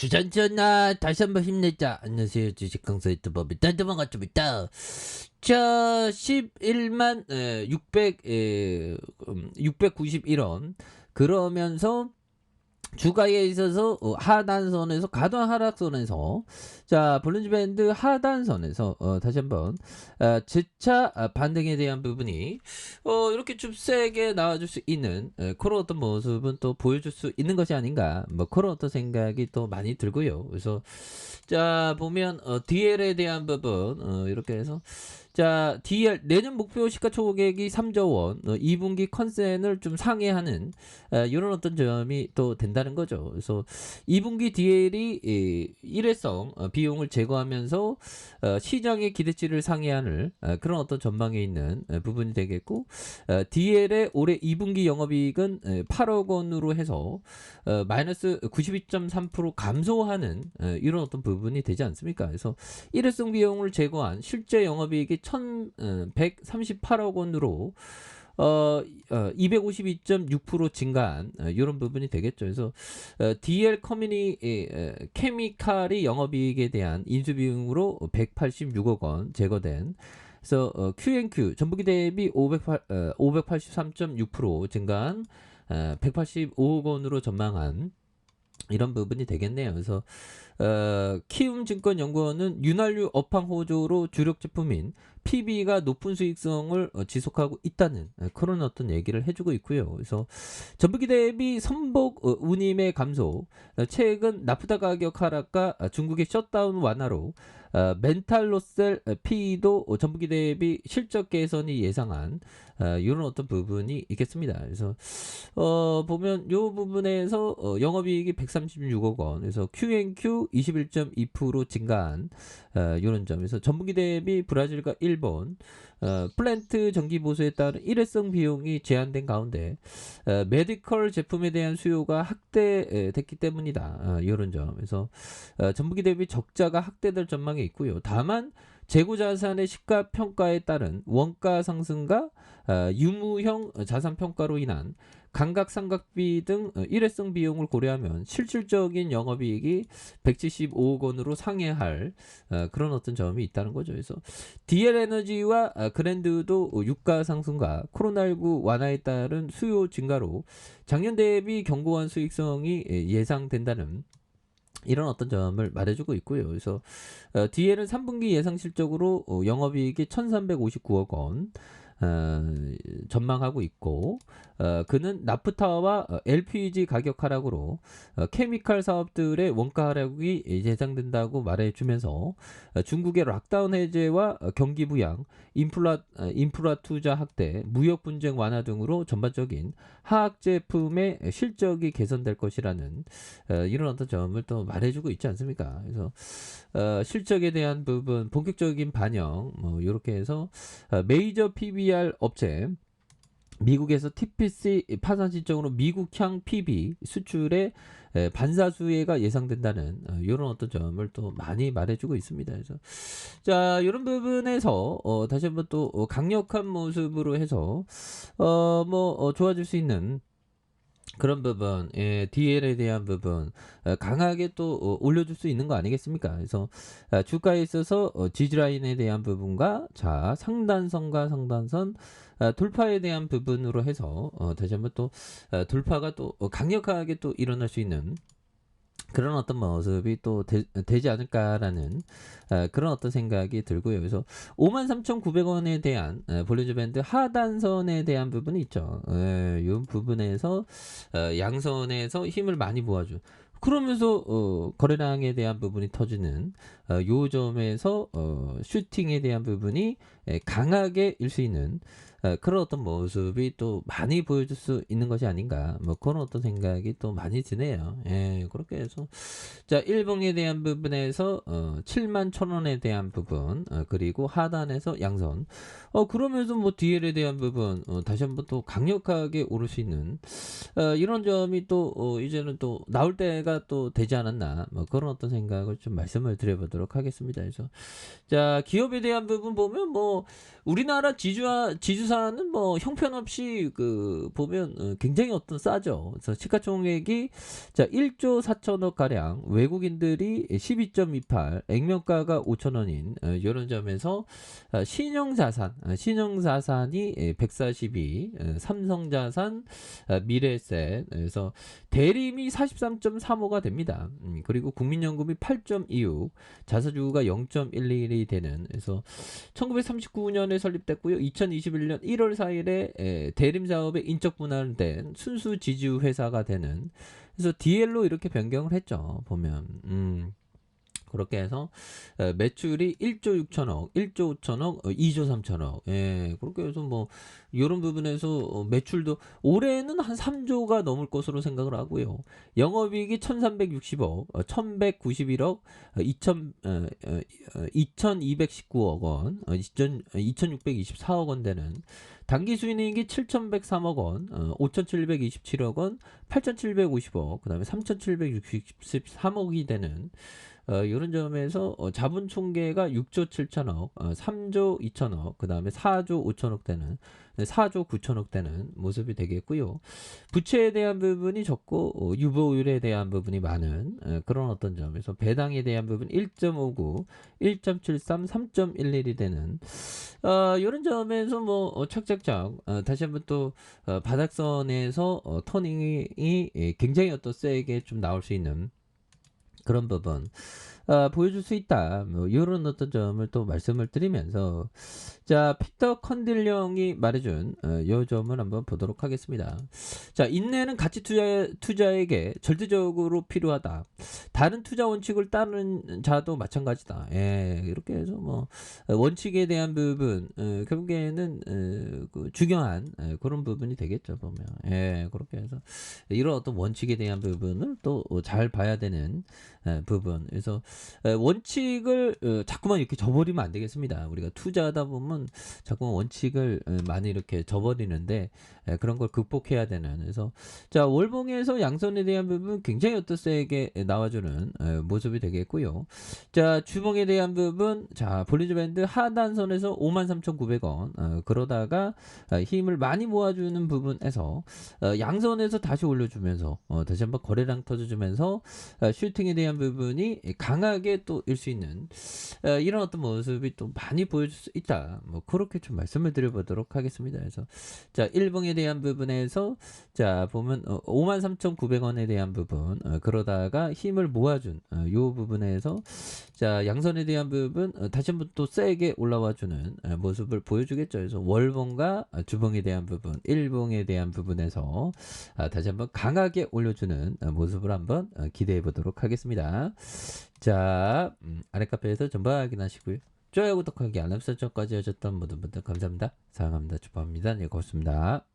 주전전아 다시 한번 힘내자. 안녕하세요, 주식 강사 유튜버입니다. 다들 반갑습니다. 자, 11만 691원. 그러면서 주가에 있어서 하단선에서 가동 하락선에서, 자, 볼린저 밴드 하단선에서 다시 한번 재차 반등에 대한 부분이 이렇게 좀 세게 나와줄 수 있는 그런 어떤 모습은 또 보여줄 수 있는 것이 아닌가, 뭐 그런 어떤 생각이 또 많이 들고요. 그래서 자, 보면 DL에 대한 부분 이렇게 해서, 자, DL 내년 목표 시가총액이 3조 원, 2분기 컨센을 좀 상회하는 이런 어떤 점이 또 된다는 거죠. 그래서 2분기 DL이 일회성 비용을 제거하면서 시장의 기대치를 상회하는 그런 어떤 전망에 있는 부분이 되겠고, DL의 올해 2분기 영업이익은 8억 원으로 해서 마이너스 92.3% 감소하는 이런 어떤 부분이 되지 않습니까? 그래서 일회성 비용을 제거한 실제 영업이익이 1,138억 원으로 252.6% 증가한 이런 부분이 되겠죠. 그래서 DL 케미칼이 영업이익에 대한 인수비용으로 186억 원 제거된, 그래서 Q&Q 전분기 대비 583.6% 증가한 185억 원으로 전망한 이런 부분이 되겠네요. 그래서 키움증권연구원은 윤활유 업황 호조로 주력 제품인 PB가 높은 수익성을 지속하고 있다는 그런 어떤 얘기를 해주고 있고요. 그래서 전분기 대비 선복 운임의 감소, 최근 나프타 가격 하락과 중국의 셧다운 완화로 멘탈로셀 P도 전분기 대비 실적 개선이 예상한 이런 어떤 부분이 있겠습니다. 그래서 보면 이 부분에서 영업이익이 136억 원, 그래서 Q&Q 21.2% 증가한 이런 점에서 전분기 대비 브라질과 일본 플랜트 정기 보수에 따른 일회성 비용이 제한된 가운데 메디컬 제품에 대한 수요가 확대됐기 때문이다. 이런 점에서 전분기 대비 적자가 확대될 전망이 있고요. 다만 재고 자산의 시가 평가에 따른 원가 상승과 유무형 자산 평가로 인한 감각상각비 등 일회성 비용을 고려하면 실질적인 영업이익이 175억 원으로 상회할 그런 어떤 점이 있다는 거죠. 그래서 DL에너지와 그랜드도 유가 상승과 코로나19 완화에 따른 수요 증가로 작년 대비 견고한 수익성이 예상된다는 이런 어떤 점을 말해주고 있고요. 그래서 DL은 3분기 예상 실적으로 영업이익이 1,359억 원 전망하고 있고, 그는 나프타와 LPG 가격 하락으로 케미칼 사업들의 원가 하락이 예상된다고 말해주면서 중국의 락다운 해제와 경기 부양, 인프라 투자 확대, 무역 분쟁 완화 등으로 전반적인 화학 제품의 실적이 개선될 것이라는 이런 어떤 점을 또 말해주고 있지 않습니까? 그래서 실적에 대한 부분 본격적인 반영, 뭐 이렇게 해서 메이저 PBR 업체 미국에서 TPC 파산 신청으로 미국향 PB 수출의 반사수혜가 예상된다는 이런 어떤 점을 또 많이 말해주고 있습니다. 그래서 자, 이런 부분에서 다시 한번 또 강력한 모습으로 해서 좋아질 수 있는 그런 부분, DL에 대한 부분 강하게 또 올려줄 수 있는 거 아니겠습니까? 그래서 주가에 있어서 지지라인에 대한 부분과, 자, 상단선과 상단선 돌파에 대한 부분으로 해서 다시 한번 또 돌파가 또 강력하게 또 일어날 수 있는 그런 어떤 모습이 또 되지 않을까라는 그런 어떤 생각이 들고요. 그래서 53,900원에 대한 볼린저 밴드 하단선에 대한 부분이 있죠. 이 부분에서 양선에서 힘을 많이 모아준, 그러면서 거래량에 대한 부분이 터지는 요 점에서 슈팅에 대한 부분이 강하게 일 수 있는 그런 어떤 모습이 또 많이 보여줄 수 있는 것이 아닌가, 뭐 그런 어떤 생각이 또 많이 드네요. 그렇게 해서 자, 일봉에 대한 부분에서 7만 1,000원에 대한 부분, 그리고 하단에서 양선, 그러면서 뭐 DL에 대한 부분 다시 한번 또 강력하게 오를 수 있는 이런 점이 또 이제는 또 나올 때가 또 되지 않았나, 뭐 그런 어떤 생각을 좀 말씀을 드려보도록 하겠습니다. 그래서 자, 기업에 대한 부분 보면 뭐 우리나라 지주사 부산은 뭐 형편없이 보면 굉장히 싸죠. 그래서 시가총액이 자 1조 4천억 가량, 외국인들이 12.28, 액면가가 5천 원인 요런 점에서 신용자산이 142, 삼성자산, 미래에셋, 그래서 대림이 43.35가 됩니다. 그리고 국민연금이 8.26, 자사주가 0.11이 되는, 그래서 1939년에 설립됐고요. 2021년 1월 4일에 대림 사업에 인적 분할된 순수 지주 회사가 되는, 그래서 DL로 이렇게 변경을 했죠. 보면 그렇게 해서 매출이 1조 6천억, 1조 5천억, 2조 3천억. 예, 그렇게 해서 뭐 이런 부분에서 매출도 올해는 한 3조가 넘을 것으로 생각을 하고요. 영업이익이 1,360억, 1,191억, 2,219억 원, 2,624억 원 되는, 당기순이익이 7,103억 원, 5,727억 원, 8,750억, 그 다음에 3,763억이 되는 이런 점에서 자본 총계가 6조 7천억, 3조 2천억, 그 다음에 4조 5천억 되는, 4조 9천억 되는 모습이 되겠고요. 부채에 대한 부분이 적고 유보율에 대한 부분이 많은 그런 어떤 점에서 배당에 대한 부분 1.59, 1.73, 3.11이 되는 이런 점에서 뭐 착착착 다시 한번 또 바닥선에서 터닝이 굉장히 세게 좀 나올 수 있는 그런 부분 보여줄 수 있다. 뭐 이런 어떤 점을 또 말씀을 드리면서, 자 피터 컨딜령이 말해준 이 점을 한번 보도록 하겠습니다. 자, 인내는 가치 투자에게 절대적으로 필요하다. 다른 투자 원칙을 따르는 자도 마찬가지다. 예, 이렇게 해서 뭐 원칙에 대한 부분 결국에는 중요한 그런 부분이 되겠죠. 보면 그렇게 해서 이런 어떤 원칙에 대한 부분을 또 잘 봐야 되는 부분. 그래서 원칙을 자꾸만 이렇게 저버리면 안 되겠습니다. 우리가 투자하다 보면 자꾸만 원칙을 많이 이렇게 저버리는데 그런 걸 극복해야 되는. 그래서 자, 월봉에서 양선에 대한 부분 굉장히 세게 나와주는 모습이 되겠고요. 자, 주봉에 대한 부분, 자 볼린저 밴드 하단선에서 53,900원 그러다가 힘을 많이 모아주는 부분에서 양선에서 다시 올려주면서 다시 한번 거래량 터져주면서 슈팅에 대한 부분이 강하게 또 일 수 있는 이런 어떤 모습이 또 많이 보여줄 수 있다. 뭐 그렇게 좀 말씀을 드려보도록 하겠습니다. 그래서 자, 일봉에 대한 부분에서 자 보면 53,900원에 대한 부분 그러다가 힘을 모아준 요 부분에서 자, 양선에 대한 부분 다시 한번 또 세게 올라와주는 모습을 보여주겠죠. 그래서 월봉과 주봉에 대한 부분, 일봉에 대한 부분에서 다시 한번 강하게 올려주는 모습을 한번 기대해 보도록 하겠습니다. 자, 아래 카페에서 전부 확인하시고요. 좋아요, 구독하기, 알람 설정까지 하셨던 모든 분들 감사합니다. 사랑합니다. 축복합니다. 네, 고맙습니다.